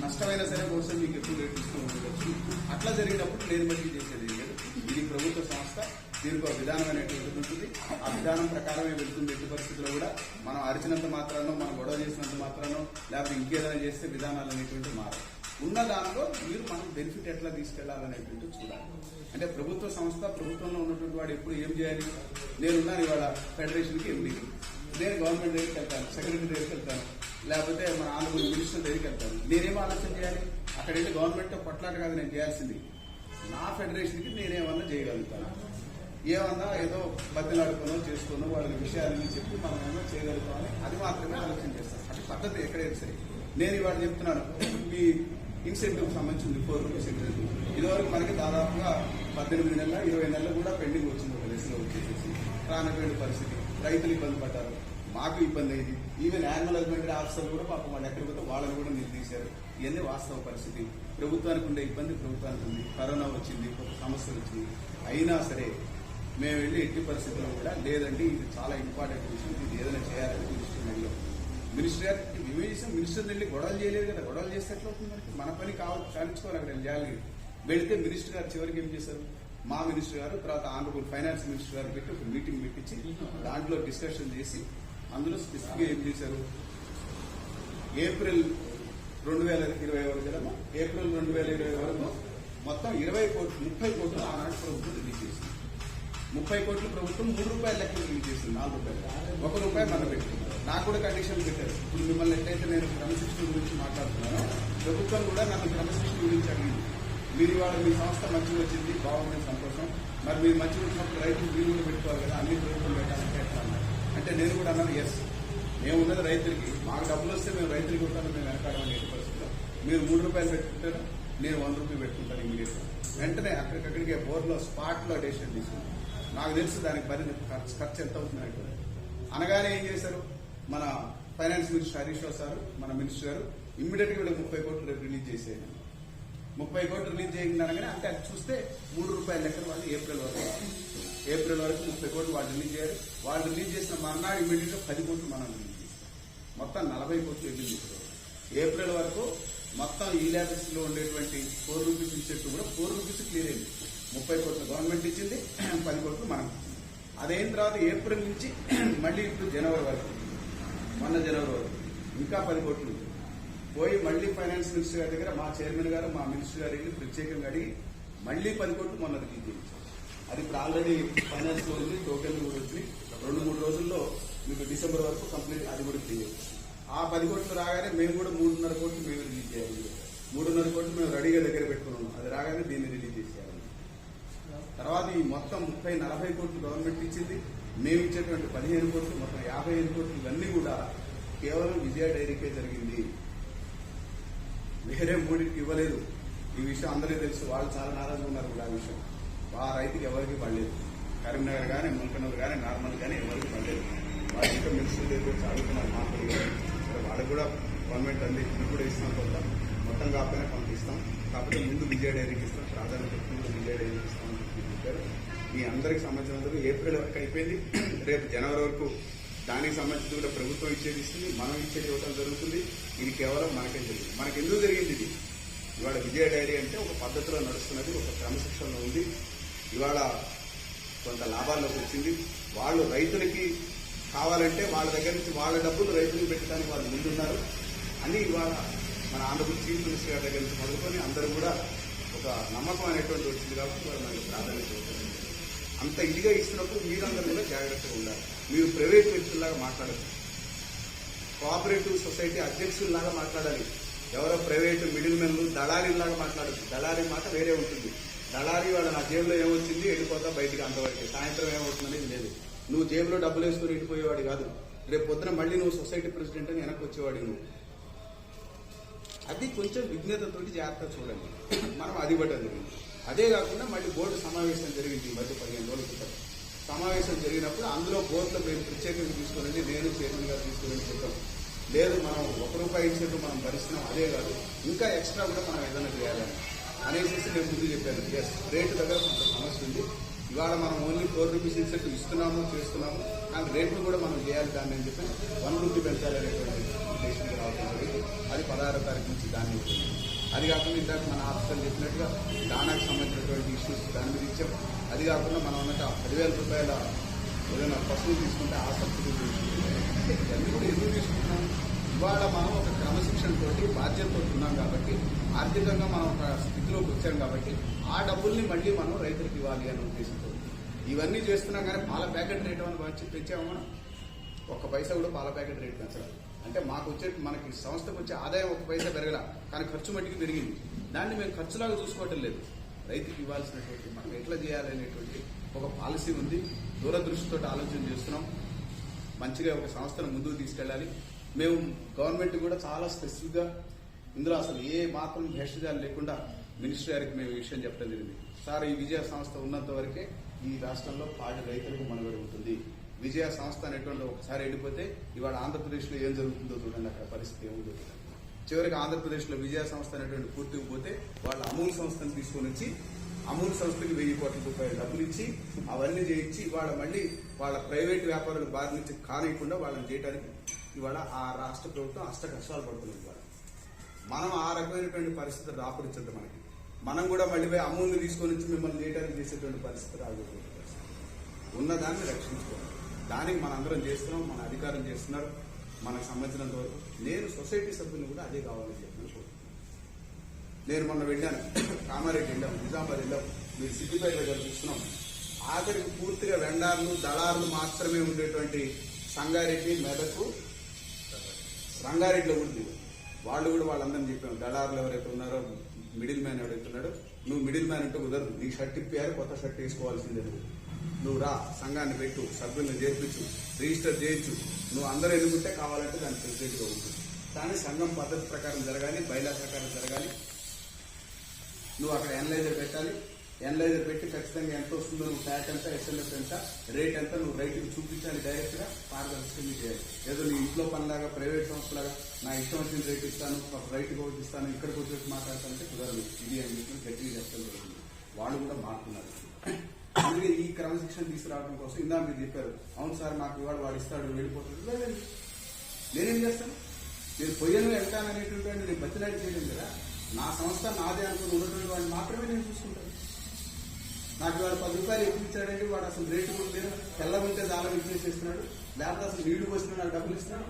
నష్టమైనా సరే బహుశా మీకు ఎక్కువ రేటు ఇస్తూ ఉండవచ్చు. అట్లా జరిగినప్పుడు లేని బట్టి చేసేది లేదు. ఇది ప్రభుత్వ సంస్థ, దీనికి ఒక విధానం అనేటువంటిది ఉంటుంది. ఆ విధానం ప్రకారమే వెళ్తుంది. ఎట్టి పరిస్థితుల్లో కూడా మనం అరిచినంత మాత్రానో, మనం గొడవ చేసినంత మాత్రానో, లేకపోతే ఇంకేదైనా చేస్తే విధానాలు అనేటువంటి మారు ఉన్న దానిలో మీరు మనం బెనిఫిట్ ఎట్లా తీసుకెళ్లాలనేటువంటి చూడాలి. అంటే ప్రభుత్వ సంస్థ, ప్రభుత్వంలో ఉన్నటువంటి వాడు ఎప్పుడు ఏం చేయాలి? నేనున్నాను ఇవాళ ఫెడరేషన్కి ఎండి, నేను గవర్నమెంట్ దగ్గరికి వెళ్తాను, సెక్రటరీ దగ్గరికి వెళ్తాను, లేకపోతే మన ఆంధ్రప్రదేశ్ మినిస్టర్ దగ్గరికి వెళ్తాను. నేనేం ఆలోచన చేయాలి? అక్కడ వెళ్ళి గవర్నమెంట్తో కొట్లాట కాదు నేను చేయాల్సింది. నా ఫెడరేషన్కి నేనేమన్నా చేయగలుగుతాను, ఏమన్నా ఏదో బద్దలాడుకోనో చేసుకోనో వాళ్ళ విషయాలని చెప్పి మనం ఏమన్నా చేయగలుగుతామని అది మాత్రమే ఆలోచన చేస్తాను. అది పద్ధతి ఎక్కడైనా సరే. నేను ఇవాళ చెప్తున్నాను, మీ ఇన్సెంటివ్ సంబంధించింది 4 రూపీస్ ఇన్సెంటివ్ ఇదివరకు మనకి దాదాపుగా 18 నెలల 20 నెలలు కూడా పెండింగ్ వచ్చింది. ఒక దశలో వచ్చేసేసి రానటువంటి పరిస్థితి, రైతులు ఇబ్బంది పడ్డారు, మాకు ఇబ్బంది అయింది. ఈవెన్ యానిమల్ హస్బెండరీ ఆఫీసర్లు కూడా పాపం వాళ్ళు ఎక్కడికి పోతే వాళ్ళని కూడా నిలదీశారు. ఇవన్నీ వాస్తవ పరిస్థితి. ప్రభుత్వానికి ఉండే ఇబ్బంది ప్రభుత్వానికి ఉంది. కరోనా వచ్చింది, కొత్త సమస్యలు వచ్చింది. అయినా సరే మేము వెళ్ళి ఎట్టి పరిస్థితుల్లో కూడా లేదండి ఇది చాలా ఇంపార్టెంట్ విషయం, ఇది ఏదైనా చేయాలని మినిస్టర్ అడిగాం. మినిస్టర్ గారు విమేషన్ మినిస్టర్ వెళ్ళి గొడవలు చేయలేదు కదా. గొడవలు చేస్తే ఎట్లా అవుతుంది? మనకి మన పని సాధించుకోవాలి. అక్కడ చేయాలి. వెళితే మినిస్టర్ గారు చివరికి ఏం చేశారు? మా మినిస్టర్ గారు, తర్వాత ఆనరబుల్ ఫైనాన్స్ మినిస్టర్ గారు పెట్టి ఒక మీటింగ్ పెట్టించి దాంట్లో డిస్కషన్ చేసి అందులో స్పెసిఫిక్ గా ఏం చేశారు? ఏప్రిల్ 2020 వరకు కదమ్మా, ఏప్రిల్ 2020 వరకు మొత్తం 20 కోట్లు 30 కోట్లు ఆనాడు ప్రభుత్వం రిలీజ్ చేసింది. 30 కోట్లు ప్రభుత్వం 3 రూపాయల లెక్కలు రిలీజ్ చేసింది. 4 రూపాయలు 1 రూపాయి మనం పెట్టుకున్నాం. నాకు కూడా కండిషన్ పెట్టారు. ఇప్పుడు మిమ్మల్ని ఎట్లయితే నేను క్రమశిక్షణ గురించి మాట్లాడుతున్నానో ప్రభుత్వం కూడా నన్ను క్రమశిక్షణ గురించి అడిగింది. మీరు ఇవాళ మీ సంస్థ మంచిగా వచ్చింది, బాగుంది, సంతోషం. మరి మీరు మంచిగా వచ్చినప్పుడు రైతులు మీరు కూడా పెట్టుకోవాలి కదా, అన్ని ప్రభుత్వం పెట్టాలంటే ఎట్లా అన్నారు. అంటే నేను కూడా అన్నాను, ఎస్, మేము ఉన్నది రైతులకి, మాకు డబ్బులు వస్తే మేము రైతులకి ఉంటాను, మేము వెనకాడమని ఎట్టి పరిస్థితుల్లో. మీరు 3 రూపాయలు పెట్టుకుంటారు, నేను 1 రూపాయి పెట్టుకుంటాను ఇమీడియట్గా. వెంటనే అక్కడికక్కడికే బోర్లో స్పాట్లో డెసిషన్ తీసుకున్నాను. నాకు తెలుసు దానికి ఖర్చు ఎంత అవుతుంది అనగానే ఏం చేశారు, మన finance minister Harish Rao sir, మన మినిస్టర్ గారు ఇమ్మీడియట్ గా 30 కోట్లు రేపు రిలీజ్ చేసేయండి. 30 కోట్లు రిలీజ్ చేయండి అనగానే అంటే అది చూస్తే 3 రూపాయల లెక్కలు వాళ్ళు ఏప్రిల్ వరకు 30 కోట్లు వాళ్ళు రిలీజ్ చేయాలి. వాళ్ళు రిలీజ్ చేసిన మర్నాడు ఇమ్మీడియట్ గా 10 కోట్లు మనం రిలీజ్ చేస్తాం. మొత్తం 40 కోట్లు వెళ్ళింది. ఏప్రిల్ వరకు మొత్తం ఈ ల్యాబ్స్ లో ఉండేటువంటి 4 రూపీస్ ఇచ్చేట్టు కూడా 4 రూపీస్ క్లియర్ అయింది. 30 కోట్లు గవర్నమెంట్ ఇచ్చింది, 10 కోట్లు మనం. అదైన తర్వాత ఏప్రిల్ నుంచి మళ్ళీ ఇప్పుడు జనవరి వరకు, మొన్న జనవరి వరకు ఇంకా 10 కోట్లు పోయి మళ్ళీ ఫైనాన్స్ మినిస్టర్ గారి దగ్గర మా చైర్మన్ గారు, మా మినిస్టర్ గారు వెళ్ళి ప్రత్యేకంగా అడిగి మళ్ళీ 10 కోట్లు మొన్న రిలీజ్ చేయించారు. అది ఇప్పుడు ఆల్రెడీ ఫైనాన్స్ లో ఉంది, టోకెన్లు కూడా వచ్చినాయి. 2-3 రోజుల్లో మీకు డిసెంబర్ వరకు కంప్లీట్ అది కూడా క్లియర్. ఆ 10 కోట్లు రాగానే మేము కూడా 3.5 కోట్లు మేము రిలీజ్ చేయాలి. 3.5 కోట్లు మేము రెడీగా దగ్గర పెట్టుకున్నాం. అది రాగానే దీన్ని రిలీజ్ చేసేయాలి. తర్వాత ఈ మొత్తం 30-40 కోట్లు గవర్నమెంట్ ఇచ్చింది. మేము ఇచ్చేటువంటి 15 కోట్లు, మొత్తం 55 కోట్లు ఇవన్నీ కూడా కేవలం విజయ డైరీకే జరిగింది. వేరే మూడింటికి ఇవ్వలేదు. ఈ విషయం అందరికీ తెలుసు. వాళ్ళు చాలా నారాజుగా ఉన్నారు కూడా. ఆ విషయం ఆ రైతుకి ఎవరికి పడలేదు. కరీంనగర్ కానీ, ముల్కనూరు కానీ, నార్మల్ కానీ ఎవరికి పడలేదు. వాళ్ళ ఇంకా మినిస్టర్ దగ్గర చదువుతున్నారు మాట్లాడి. వాళ్ళకి కూడా గవర్నమెంట్ అంది, ఇది కూడా ఇస్తాం, కొంత మొత్తం కాకపోయినా కొంత ఇస్తాం. కాకపోతే ముందు విజయ డైరీకి ఇస్తాం, ప్రాధాన్యత విజయ డైరీకి ఇస్తామని చెప్పారు. మీ అందరికి సంబంధించినందుకు ఏప్రిల్ వరకు అయిపోయింది. రేపు జనవరి వరకు దానికి సంబంధించి కూడా ప్రభుత్వం ఇచ్చేది ఇస్తుంది, మనం ఇచ్చేది ఇవ్వడం జరుగుతుంది. ఇది కేవలం మనకే జరిగింది. మనకి ఎందుకు జరిగింది ఇది? ఇవాళ విజయ డైరీ అంటే ఒక పద్ధతిలో నడుస్తున్నది, ఒక క్రమశిక్షణలో ఉంది. ఇవాళ కొంత లాభాల్లోకి వచ్చింది. వాళ్ళు రైతులకి కావాలంటే వాళ్ళ దగ్గర నుంచి వాళ్ళ డబ్బులు రైతులకు పెట్టడానికి వాళ్ళు ముందున్నారు అని ఇవాళ మన ఆంధ్రప్రదేశ్ చీఫ్ మినిస్టర్ గారి దగ్గర నుంచి మొదలుకొని అందరూ కూడా ఒక నమ్మకం అనేటువంటి వచ్చింది. కాబట్టి వాళ్ళు మనకి ప్రాధాన్యత ఇవ్వాలి. అంత ఇదిగా ఇస్తున్నప్పుడు మీరందరూ కూడా జాగ్రత్తగా ఉండాలి. మీరు ప్రైవేట్ వ్యక్తుల్లాగా మాట్లాడదు, కోఆపరేటివ్ సొసైటీ అధ్యక్షుల్లాగా మాట్లాడాలి. ఎవరో ప్రైవేటు మిడిల్ మెన్లు దళారీలాగా మాట్లాడదు. దళారీ మాట వేరే ఉంటుంది. దళారీ వాడు నా జేబులో ఏమొచ్చింది వెళ్ళిపోతా బయటికి, అంతవరకు. సాయంత్రం ఏమవుతుందనేది లేదు. నువ్వు జేబులో డబ్బులు వేసుకుని వెళ్ళిపోయేవాడు కాదు. రేపు పొద్దున మళ్ళీ నువ్వు సొసైటీ ప్రెసిడెంట్ అని వెనక్కి వచ్చేవాడు నువ్వు. అది కొంచెం విజ్ఞతతోటి జాగ్రత్తగా చూడండి. మనం అది ఇవ్వటం జరిగింది. అదే కాకుండా మళ్ళీ బోర్డు సమావేశం జరిగింది ఈ మధ్య 15 రోజుల క్రితం. సమావేశం జరిగినప్పుడు అందులో బోర్డులో మేము ప్రత్యేకంగా తీసుకురండి, నేను చైర్మన్ గారు తీసుకురండి చెప్పాం. లేదు మనం 1 రూపాయి ఇచ్చేట్టు మనం భరిస్తున్నాం, అదే కాదు ఇంకా ఎక్స్ట్రా కూడా మనం ఏదైనా చేయాలని అనేసి నేను ముందు చెప్పాను. ఎస్, రేటు దగ్గర కొంత సమస్య ఉంది. ఇవాళ మనం ఓన్లీ 4 రూపీస్ ఇన్సెట్ ఇస్తున్నాము, చేస్తున్నాము, కానీ రేట్లు కూడా మనం చేయాలి. దాన్ని అని చెప్పి 1 రూపీ పెంచాలనేటువంటి ఉద్దేశంగా రావడం జరిగింది. అది 16వ తారీఖు నుంచి దాన్ని ఉంటుంది. అది కాకుండా ఇందాక మన ఆఫీసర్ చెప్పినట్టుగా దానాకు సంబంధించినటువంటి ఇష్యూస్ దాని మీద ఇచ్చాం. అది కాకుండా మనం అన్నట్టు 10,000 రూపాయల ఏదైనా పశువులు తీసుకుంటే ఆ సబ్సిడీ ఇవన్నీ కూడా ఎందుకు తీసుకుంటున్నాం? ఇవాళ మనం ఒక క్రమశిక్షణతోటి బాధ్యతతో ఉన్నాం కాబట్టి, ఆర్థికంగా మనం ఒక స్థితిలోకి వచ్చాం కాబట్టి ఆ డబ్బుల్ని మళ్ళీ మనం రైతులకు ఇవ్వాలి అనే ఉద్దేశంతో ఇవన్నీ చేస్తున్నాం. కానీ పాల ప్యాకెట్ రేట్ అని వచ్చి పెంచాము మనం. 1 పైసా కూడా పాల ప్యాకెట్ రేట్ పెంచడం అంటే మనకి సంస్థకు వచ్చే ఆదాయం 1 పైసా పెరగల, కానీ ఖర్చు మట్టికి పెరిగింది. దాన్ని మేము ఖర్చులాగా చూసుకోవటం లేదు. రైతుకి ఇవ్వాల్సినటువంటి మనం ఎట్లా చేయాలి అనేటువంటి ఒక పాలసీ ఉంది. దూరదృష్టితో ఆలోచన చేస్తున్నాం. మంచిగా ఒక సంస్థను ముందుకు తీసుకెళ్ళాలి. మేము గవర్నమెంట్ కూడా చాలా స్పెసిఫిక్గా ఇందులో అసలు ఏ మాత్రం భేషజాలు లేకుండా మినిస్టర్ గారికి మేము ఈ విషయం చెప్పడం జరిగింది. సార్, ఈ విజయ సంస్థ ఉన్నంత వరకే ఈ రాష్ట్రంలో పాడి రైతులకు మనుగడ ఉంటుంది. విజయ సంస్థ అనేటువంటి ఒకసారి వెళ్ళిపోతే ఇవాళ ఆంధ్రప్రదేశ్లో ఏం జరుగుతుందో చూడండి. అక్కడ పరిస్థితి ఏముందో చూడండి. చివరికి ఆంధ్రప్రదేశ్లో విజయ సంస్థ అనేటువంటి పూర్తికి పోతే వాళ్ళ అమూల్ సంస్థను తీసుకొని వచ్చి అమూల్ సంస్థకి 1000 కోట్ల రూపాయలు డబ్బులు ఇచ్చి అవన్నీ చేయించి ఇవాళ మళ్ళీ వాళ్ళ ప్రైవేట్ వ్యాపారుల బారి నుంచి కానియకుండా వాళ్ళని చేయడానికి ఇవాళ ఆ రాష్ట్ర ప్రభుత్వం అష్ట కష్టాలు పడుతుంది. ఇవాళ మనం ఆ రకమైనటువంటి పరిస్థితులు రాపరించద్దు. మనకి మనం కూడా మళ్ళీ పోయి అమూల్ని తీసుకొని వచ్చి మిమ్మల్ని చేయడానికి చేసేటువంటి పరిస్థితి రాకూడదు. ఉన్నదాన్ని రక్షించుకోవాలి. దానికి మనందరం చేస్తున్నాం, మన అధికారం చేస్తున్నారు. మనకు సంబంధించినంత వరకు నేను సొసైటీ సభ్యులు కూడా అదే కావాలని చెప్పిన నేను మొన్న వెళ్ళాను, కామారెడ్డి వెళ్ళాం, నిజామాబాద్ వెళ్ళాం, మీరు సిద్దిపేట చూస్తున్నాం. ఆఖరికి పూర్తిగా వెండార్లు దళారులు మాత్రమే ఉండేటువంటి సంగారెడ్డి, మెదకు, రంగారెడ్డిలో ఉంది. వాళ్ళు కూడా వాళ్ళందరినీ చెప్పాము, దళారులు ఎవరైతే ఉన్నారో, మిడిల్ మ్యాన్ ఎవరైతే ఉన్నాడో, నువ్వు మిడిల్ మ్యాన్ అంటే కుదరదు, నీ షర్ట్ ఇప్పారు, కొత్త షర్ట్ వేసుకోవాల్సిందే. నువ్వు రా, సంఘాన్ని పెట్టు, సభ్యులను చేర్పించు, రిజిస్టర్ చేయొచ్చు, నువ్వు అందరూ ఎన్నుకుంటే కావాలంటే దాని ప్రెసిడెంట్గా ఉంటుంది. కానీ సంఘం పద్ధతి ప్రకారం జరగాలి, బైలా ప్రకారం జరగాలి. నువ్వు అక్కడ ఎనలైజర్ పెట్టాలి, ఎనలైజర్ పెట్టి ఖచ్చితంగా ఎంత వస్తుందో, నువ్వు ట్యాక్ ఎంత, ఎస్ఎల్ఎఫ్ ఎంత, రేట్ ఎంత, నువ్వు రైతుకి చూపించాలి, డైరెక్ట్ గా పారదర్శకంగా చేయాలి. ఏదో నీ ఇంట్లో పనిలాగా, ప్రైవేట్ సంస్థలాగా నా ఇష్టం వచ్చిన రేట్ ఇస్తాను, రైతుకి ఒకటి ఇస్తాను, ఇక్కడికి వచ్చి మాట్లాడతానంటే కుదరదు. ఇది అని చెప్పి గట్టిగా చెప్తాను జరుగుతుంది. వాళ్ళు కూడా మారుతున్నారు. అందుకే ఈ క్రమశిక్షణ తీసుకురావడం కోసం ఇందా మీరు చెప్పారు, అవును సార్ మాకు ఇవాళ వాడు ఇస్తాడు వెళ్ళిపోతాడు. లేదండి, నేనేం చేస్తాను? నేను పొయ్యను వెళ్తాననేటువంటి నేను బతిలాడి చేయలేను కదా. నా సంస్థ నాదే అనుకుని ఉన్నటువంటి వాడిని మాత్రమే నేను చూసుకుంటాను. నాకు ఇవాళ 10 రూపాయలు ఎక్కువ ఇచ్చాడండి, వాడు అసలు రేటు కూడా లేదు, తెల్లగుంటే దాళం ఇచ్చేసేస్తున్నాడు, లేకపోతే అసలు నీళ్లు పోసిన నాకు డబ్బులు ఇస్తున్నాడు.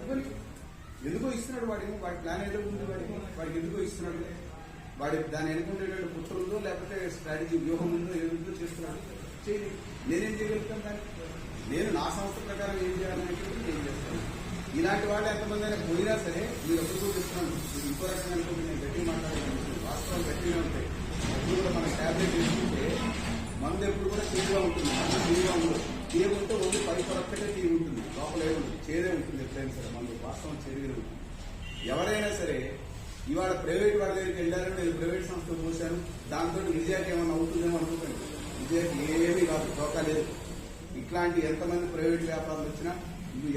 ఎందుకో ఇస్తున్నాడు, వాడికి వాడి ప్లాన్ ఏదో ఉంది, వాడికి ఎందుకో ఇస్తున్నాడు. వాడి దాని ఎన్నుకుంటేటువంటి పుత్రం ఉందో, లేకపోతే స్ట్రాటజీ వ్యూహం ఉందో, ఏదో చేస్తున్నాడు. చేయండి, నేనేం చేయగలుగుతాను దాన్ని? నేను నా సంస్థ ప్రకారం ఏం చేయాలనేటువంటి నేను చేస్తాను. ఇలాంటి వాళ్ళు ఎంతమంది అయినా పోయినా సరే, మీరు ఎప్పుడు చెప్తున్నాను, మీరు ఇంకో రకంగా అనుకుంటే నేను గట్టి మాట్లాడాలని, వాస్తవాలు గట్టిగా ఉంటాయి. ఎప్పుడు కూడా మన ట్యాబ్లెట్ వేసుకుంటే మందు ఎప్పుడు కూడా తీరుగా ఉంటుంది, మందు తీరుగా ఉండదు. తీరు ఉంటే ఓన్లీ పరిపరక్కటే తీరు ఉంటుంది, లోపల ఏముంటుంది, చేదే ఉంటుంది. ఎప్పుడైనా సరే మందు వాస్తవం చేరుగా ఉంటుంది. ఎవరైనా సరే ఇవాళ ప్రైవేట్ వాళ్ళ దగ్గరికి వెళ్ళారని నేను ప్రైవేట్ సంస్థలు చూశాను, దాంతో విజయానికి ఏమన్నా అవుతుందేమో అనుకుంటాను. విజయానికి ఏమీ కాదు, చోకా లేదు. ఇట్లాంటి ఎంతమంది ప్రైవేట్ వ్యాపారులు వచ్చినా,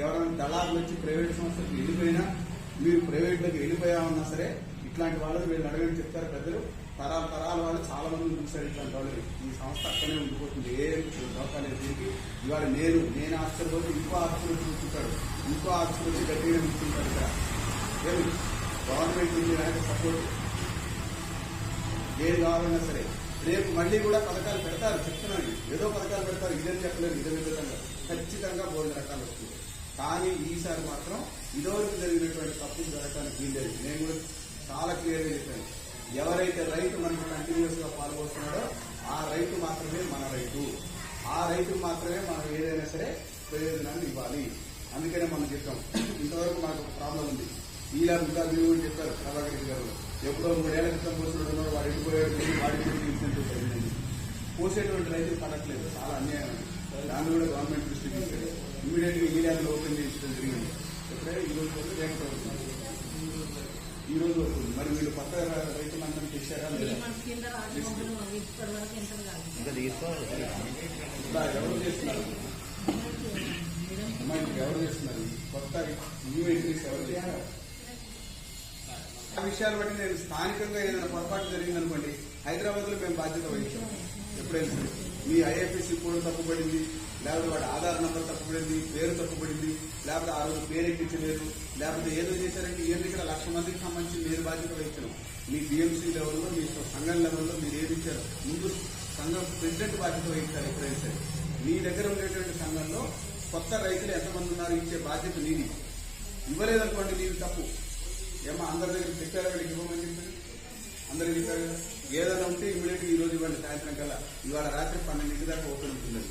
ఎవరైనా దళారులు వచ్చి ప్రైవేట్ సంస్థలకు వెళ్ళిపోయినా, మీరు ప్రైవేట్లోకి వెళ్ళిపోయామన్నా సరే, ఇట్లాంటి వాళ్ళని వీళ్ళు అడగని చెప్తారు పెద్దలు. తరాల వాళ్ళు చాలా మంది చూశారు ఇట్లాంటి వాళ్ళు. ఈ సంస్థ అక్కడే ఉండిపోతుంది, ఏం దోకాలేదు దీనికి. ఇవాళ నేను ఆశ్చర్యపోతే ఇంకో ఆశ్చర్యం చూస్తుంటాడు, ఇంకో ఆశ్చర్యం గట్టిగా చూస్తుంటాడు. ఇక్కడ ఏమి గవర్నమెంట్ ఉంది, ఆయన సపోర్ట్ ఏది కావాలన్నా సరే. రేపు మళ్ళీ కూడా పథకాలు పెడతారు, చెప్తున్నాను, ఏదో పథకాలు పెడతారు, ఇదని చెప్పలేదు, ఇదే విధంగా ఖచ్చితంగా 3 రకాలు వస్తుంది. కానీ ఈసారి మాత్రం ఇదివరకు జరిగినటువంటి తప్పులు జరగడానికి వీల్లేదు. నేను కూడా చాలా క్లియర్గా చెప్పాను, ఎవరైతే రైతు మనకి కంటిన్యూస్ గా పాల్గొస్తున్నాడో ఆ రైతు మాత్రమే మన రైతు, ఆ రైతుకు మాత్రమే మనం ఏదైనా సరే ప్రయోజనాన్ని ఇవ్వాలి. అందుకనే మనం చెప్పాం. ఇంతవరకు మనకు ఒక ప్రాబ్లం ఉంది. ఇలా ఇంకా మీరు కూడా చెప్పారు ప్రభాకర్ గారు, ఎప్పుడో 3 ఏళ్ల క్రితం పోసినట్టున్నాడు, వాడు ఎండిపోయాడు, వాడికి ఇన్సెంటివ్ జరిగింది. పోసేటువంటి రైతులు పడట్లేదు, చాలా అన్యాయం. దాన్ని కూడా గవర్నమెంట్ దృష్టికి తీసుకెళ్ళి ఇమీడియట్ గా ఈ ల్యాబ్లో ఓపెన్ చేయించడం జరిగింది. ఎప్పుడైనా ఈ రోజు వరకు రేపటి ఈ రోజు వస్తుంది. మరి వీళ్ళు కొత్త రైతులందరూ తెచ్చారా లేదా? ఎవరు చేస్తున్నారు? ఎవరు చేస్తున్నారు? కొత్త న్యూ ఎంట్రీస్ ఎవరు చేశారు? ఆ విషయాలు బట్టి నేను స్థానికంగా ఏదైనా పొరపాటు జరిగిందనుకోండి, హైదరాబాద్ లో మేము బాధ్యత వహించాం. ఎప్పుడైనా సరే మీ ఐఎఫ్ఎస్సి కోడ్ తప్పుపడింది, లేకపోతే వాడి ఆధార్ నంబర్ తప్పుపడింది, పేరు తప్పుపడింది, లేకపోతే ఆ రోజు పేరు ఎక్కించలేదు, లేకపోతే ఏదో చేశారంటే ఏంటి, ఇక్కడ 1,00,000 మందికి సంబంధించి మీరు బాధ్యత వహించడం. మీ బిఎంసీ లెవెల్లో, మీ సంఘం లెవెల్లో మీరు ఏమి ఇచ్చారు, ముందు సంఘం ప్రెసిడెంట్ బాధ్యత వహించారు. ఎప్పుడైనా సరే మీ దగ్గర ఉండేటువంటి సంఘంలో కొత్త రైతులు ఎంతమంది ఉన్నారు, ఇచ్చే బాధ్యత నీది. ఇవ్వలేదనుకోండి, నీది తప్పు. ఏమో అందరి దగ్గర చెప్పారా, వీళ్ళకి ఇవ్వమని చెప్పి అందరికి చెప్పారు కదా. ఏదైనా ఉంటే ఇమీడియట్ ఈ రోజు ఇవ్వండి, సాయంత్రం కల్లా. ఇవాళ రాత్రి 12 దాకా ఓపెన్ ఉంటుంది.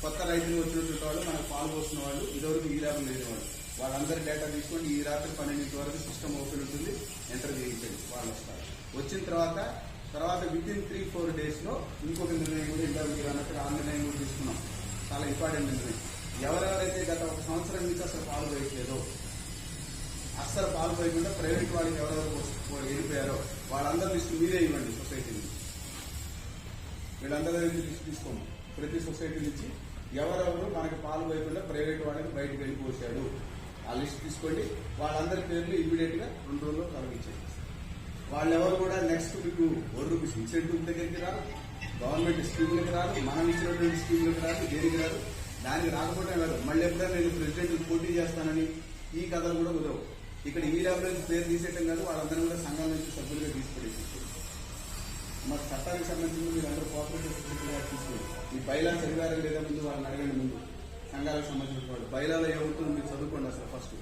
కొత్త రైతులు వచ్చినటువంటి వాళ్ళు, మనకు పాలు పోస్తున్న వాళ్ళు, ఇదివరకు ఈ లాభం లేని వాళ్ళు, వాళ్ళందరి డేటా తీసుకొని ఈ రాత్రి 12 వరకు సిస్టమ్ ఓపెన్ ఉంటుంది, ఎంటర్ చేయించండి. వాళ్ళు వస్తారు. వచ్చిన తర్వాత విత్ ఇన్ 3-4 days లో ఇంకొక నిర్ణయం కూడా ఇంట్లో మీరు అన్నట్టు ఆ నిర్ణయం కూడా తీసుకున్నాం. చాలా ఇంపార్టెంట్ నిర్ణయం. ఎవరెవరైతే గత 1 సంవత్సరం నుంచి అసలు పాలు పోయట్లేదో, అస్సలు పాలు పోయకుండా ప్రైవేట్ వాళ్ళకి ఎవరెవరు వెళ్ళిపోయారో వాళ్ళందరూ లిస్టు మీరే ఇవ్వండి. సొసైటీ వీళ్ళందరూ లిస్టు తీసుకోండి. ప్రతి సొసైటీ నుంచి ఎవరెవరు మనకి పాలు పోయకుండా ప్రైవేట్ వాళ్ళకి బయటకు వెళ్ళిపోసాడు ఆ లిస్ట్ తీసుకోండి. వాళ్ళందరి పేర్లు ఇమీడియట్ గా 2 రోజుల్లో తొలగించేది. వాళ్ళెవరు కూడా నెక్స్ట్ మీకు ఒర్రుకు ఇన్సెంటివ్ దగ్గరికి రారు, గవర్నమెంట్ స్కీములకు రారు, మనం ఇచ్చినటువంటి స్కీములకు రారు, దేనికి రారు. దానికి రాకపోవడం కాదు, మళ్ళీ ఎప్పుడైనా నేను ప్రెసిడెంట్ పోటీ చేస్తానని ఈ కథలు కూడా కుదరవు. ఇక్కడ ఈ ల్యాబ్లో పేరు తీసేయటం కాదు, వాళ్ళందరూ కూడా సంఘాల నుంచి సభ్యులుగా తీసుకునేది. మరి చట్టానికి సంబంధించి మీరు అందరూ కోఆపరేటివ్ సొసైటీగా తీసుకోండి. ఈ బైలా చదివారా లేదా ముందు వాళ్ళని అడగండి. ముందు సంఘాలకు సంబంధించిన వాడు బైలాలో ఏమవుతుందో మీరు చదువుకోండి. అసలు ఫస్ట్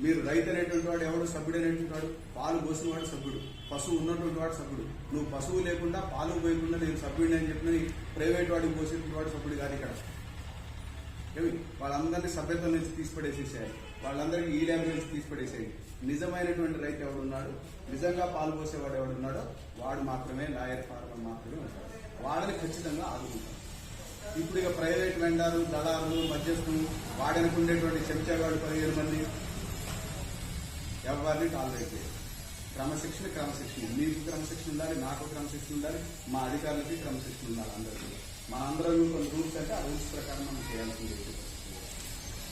మీరు రైతు అనేటువంటి వాడు ఎవడు, సభ్యుడు అనేటువంటి వాడు, పాలు పోసిన వాడు సభ్యుడు. పశువు ఉన్నటువంటి వాడు సభ్యుడు. నువ్వు పశువు లేకుండా పాలు పోయకుండా నేను సభ్యుడిని అని చెప్పిన ప్రైవేట్ వాడికి పోసేటువంటి వాడు సభ్యుడు కాదు ఇక్కడ. ఏమి వాళ్ళందరినీ సభ్యత్వం నుంచి తీసిపడేసేసాయి, వాళ్ళందరికీ ఈ ల్యాబ్ నుంచి తీసిపడేసాయి. నిజమైనటువంటి రైతు ఎవడున్నాడు, నిజంగా పాలు పోసేవాడు ఎవడున్నాడో వాడు మాత్రమే లాయర్ ఫార్మర్ మాత్రమే ఉంటాడు. వాళ్ళని ఖచ్చితంగా ఆదుకుంటారు. ఇప్పుడు ఇక ప్రైవేట్ వెండారు, దళారులు, మధ్యస్థులు, వాడనికి ఉండేటువంటి చెంచాగాడు 17 మంది ఎవరిని టాలరేట్ చేయరు. క్రమశిక్షణ మీకు క్రమశిక్షణ ఉండాలి, నాకు క్రమశిక్షణ ఉండాలి, మా అధికారులకి క్రమశిక్షణ ఉండాలి. అందరికీ మనందరం కొన్ని రూల్స్ అంటే ఆ రూల్స్ ప్రకారం మనం చేయాల్సింది.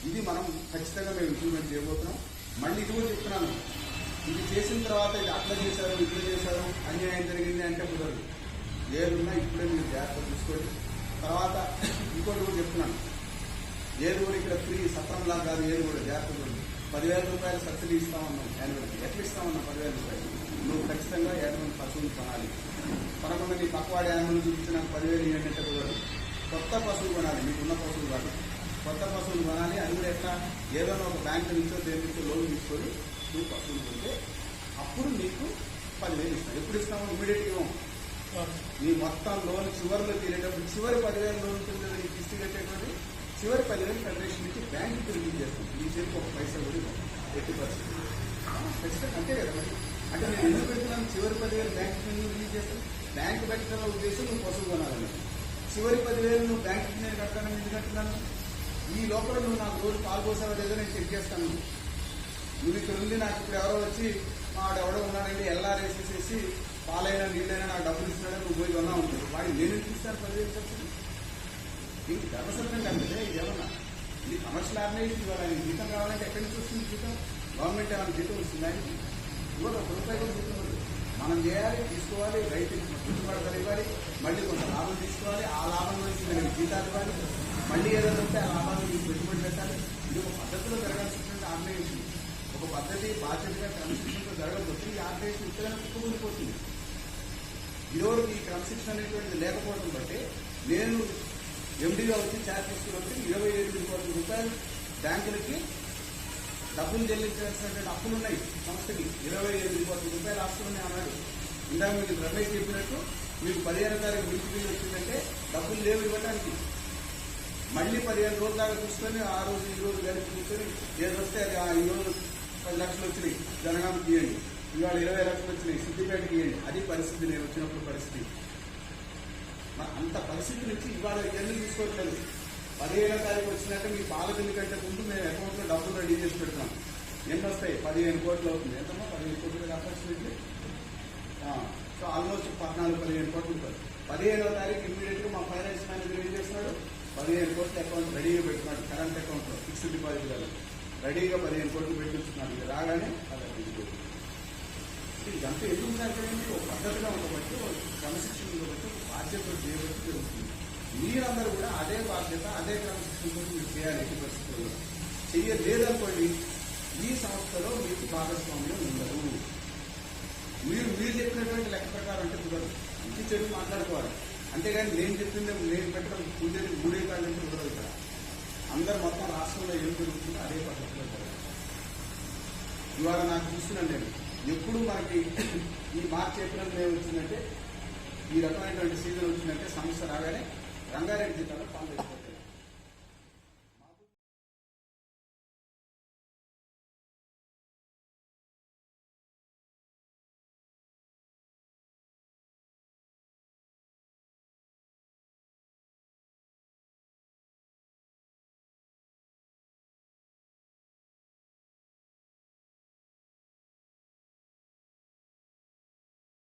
ఇది మనం ఖచ్చితంగా మేము ఇంప్లిమెంట్ చేయబోతున్నాం. మళ్ళీ ఇది కూడా చెప్తున్నాను, ఇది చేసిన తర్వాత ఇది అట్లా చేశారు, ఇట్లా చేశారు, అన్యాయం జరిగింది అంటే కుదరదు. ఏదున్నా ఇప్పుడే మీరు జాగ్రత్త తీసుకోండి. తర్వాత ఇంకోటి కూడా చెప్తున్నాను, ఏది కూడా ఇక్కడ ఫ్రీ సత్రంలా కాదు, ఏది కూడా జాగ్రత్త. 10,000 రూపాయలు సబ్సిడీ ఇస్తామన్నాం యాన్యువల్కి. ఎట్లా ఇస్తామన్నా 10,000 రూపాయలు? నువ్వు ఖచ్చితంగా యాన్యువల్ పశువులు కొనాలి. కొనకుండా నీ పక్కవాడి యాన్యువల్ చూపించి నాకు 10,000 ఇవ్వండి అంటే కుదరదు. కొత్త పశువులు కొనాలి, మీకున్న పశువులు కాదు, కొత్త పశువులు కొనాలి. అది కూడా ఎట్లా, ఏదైనా ఒక బ్యాంకు నుంచో దేని నుంచో లోన్ తీసుకొని నువ్వు పశువులు కొంటే అప్పుడు నీకు 10,000 ఇస్తాం. ఎప్పుడు ఇస్తాము? ఇమీడియట్గా ఇవ్వం. నీ మొత్తం లోన్ చివరిలో తీరేటప్పుడు చివరి 10,000 లోన్ ఉంటుంది కదా నీకు కిస్తీ కట్టేటువంటి, చివరి 10,000 ఫెడరేషన్ నుంచి బ్యాంకు రిలీజ్ చేస్తాం. ఈ చేతికి ఒక పైసా కూడా 80%. ఖచ్చితంగా అంతే కదా. మరి అంటే నేను ఎందుకు పెడుతున్నాను? చివరి 10,000 బ్యాంకు రిలీజ్ చేస్తాను. బ్యాంకు పెట్టడం ఉద్దేశం నువ్వు పశువు కొనాలని. చివరి 10,000 నువ్వు బ్యాంకుకి నేను కట్టాలని ఎందుకు కట్టినాను? ఈ లోపల నువ్వు నాకు రోజు పాలు పోసావో లేదో నేను చెక్ చేస్తాను. నువ్వు ఇక్కడ ఉంది, నాకు ఇప్పుడు ఎవరో వచ్చి ఎవడో ఉన్నాడండి ఎల్ఆర్ వేసేసేసి పాలైనా నీళ్ళైనా నాకు డబ్బులు ఇస్తున్నాడని నువ్వు పోయి కొన్నా ఉంటుంది. వాడికి నేను ఎందుకు ఇస్తాను 10,000 సబ్సిడీ? దీనికి ధర్మసత్వం కంటే ఇది ఏమన్నా ఇది కమర్షియల్ ఆర్గనైజేషన్. ఇవాళ ఆయన జీతం కావాలంటే ఎక్కడి నుంచి వస్తుంది జీతం? గవర్నమెంట్ ఏమైనా జీతం వస్తుంది ఆయనకి? ఇవాళ ₹1 కూడా జీతం ఉంది. మనం చేయాలి, తీసుకోవాలి, రైతుకి గిట్టుబాటు ధర ఇవ్వాలి, మళ్ళీ కొంత లాభం తీసుకోవాలి, ఆ లాభం నుంచి మనకి జీతాలు ఇవ్వాలి, మళ్ళీ ఏదైనా ఉంటే ఆ లాభాన్ని మీకు పెట్టుబడి పెట్టాలి. ఇది ఒక పద్ధతిలో జరగాల్సినటువంటి ఆర్గనైజేషన్. ఒక పద్ధతి బాధ్యతగా క్రమశిక్షణతో జరగకపోతే ఈ ఆర్గనైజేషన్ ఇక్కడైనా కుట్టుకుండిపోతుంది. ఇదివరకు ఈ క్రమశిక్షణ అనేటువంటిది లేకపోవడం బట్టి నేను ఎండీగా వచ్చి ఛార్జ్ తీసుకుని వచ్చి 27 కోట్ల రూపాయలు బ్యాంకులకి డబ్బులు చెల్లించాల్సినటువంటి అప్పులున్నాయి. సంస్థకి 27 కోట్ల రూపాయలు ఆస్తులున్నాయి అన్నాడు. ఇందాక మీకు రమేష్ చెప్పినట్టు మీకు 15వ తారీఖు బిల్లు బిల్లు వచ్చిందంటే డబ్బులు లేవు ఇవ్వడానికి. మళ్ళీ 15 రోజుల దాకా చూసుకొని ఆ రోజు ఈ రోజు కలిపి చూసుకొని ఏది వస్తే అది ఈ రోజు 10 లక్షలు వచ్చినాయి జనగామకి ఇవ్వండి, ఇవాళ 20 లక్షలు వచ్చినాయి సిద్దిపేటకి ఇవ్వండి. అది పరిస్థితి నేను వచ్చినప్పుడు పరిస్థితి. అంత పరిస్థితి నుంచి ఇవాళ ఎందుకు తీసుకోవట్లేదు? 15వ తారీఖు వచ్చినాక మీ పాల బిల్లు కంటే ముందు మేము అకౌంట్లో డబ్బులు రెడీ చేసి పెడతాం. ఎన్ని వస్తాయి? 15 కోట్లు అవుతుంది. ఎంతమ్మా 15 కోట్లు అప్రాక్సిమేట్లీ. సో ఆల్మోస్ట్ 14-15 కోట్లు ఉంటుంది. 15వ తారీఖు ఇమీడియట్ గా మా ఫైనాన్స్ మేనేజర్ ఏం చేస్తున్నాడు? 15 కోట్ల అకౌంట్ రెడీగా పెట్టుకున్నాడు. కరెంట్ అకౌంట్ లో ఫిక్స్డ్ డిపాజిట్ కాదు, రెడీగా 15 కోట్లు పెట్టిస్తున్నాడు. ఇది రాగానే ఇదంతా ఎందుకు జరగడానికి ఒక పద్ధతిగా ఉండబట్టి, క్రమశిక్షణ బట్టి, బాధ్యత చేయబట్టి జరుగుతుంది. మీరందరూ కూడా అదే బాధ్యత, అదే క్రమశిక్షణతో మీరు చేయాలి. ఎట్టి పరిస్థితుల్లో చేయలేదనుకోండి, ఈ సంస్థలో మీకు భాగస్వామ్యం ఉండదు. మీరు చెప్పినటువంటి లెక్క ప్రకారం అంటే కుదరదు. ఇంటి చెడు మాట్లాడుకోవాలి. అంతేగాని నేను చెప్పింది నేను పెట్టడం పూజలు 3 కాళ్ళు అంటే కుదరదు. ఇక్కడ అందరు మొత్తం రాష్ట్రంలో ఏం జరుగుతుందో అదే పద్ధతిలో జరగాలి. ఇవాళ నాకు చూస్తున్నాను నేను ఎప్పుడు మనకి ఈ మార్చి ఏప్రిల్ మే వచ్చిందంటే, ఈ రకమైనటువంటి సీజన్ వచ్చిందంటే సమస్య రాగానే రంగారెడ్డి జిల్లాలో పాలు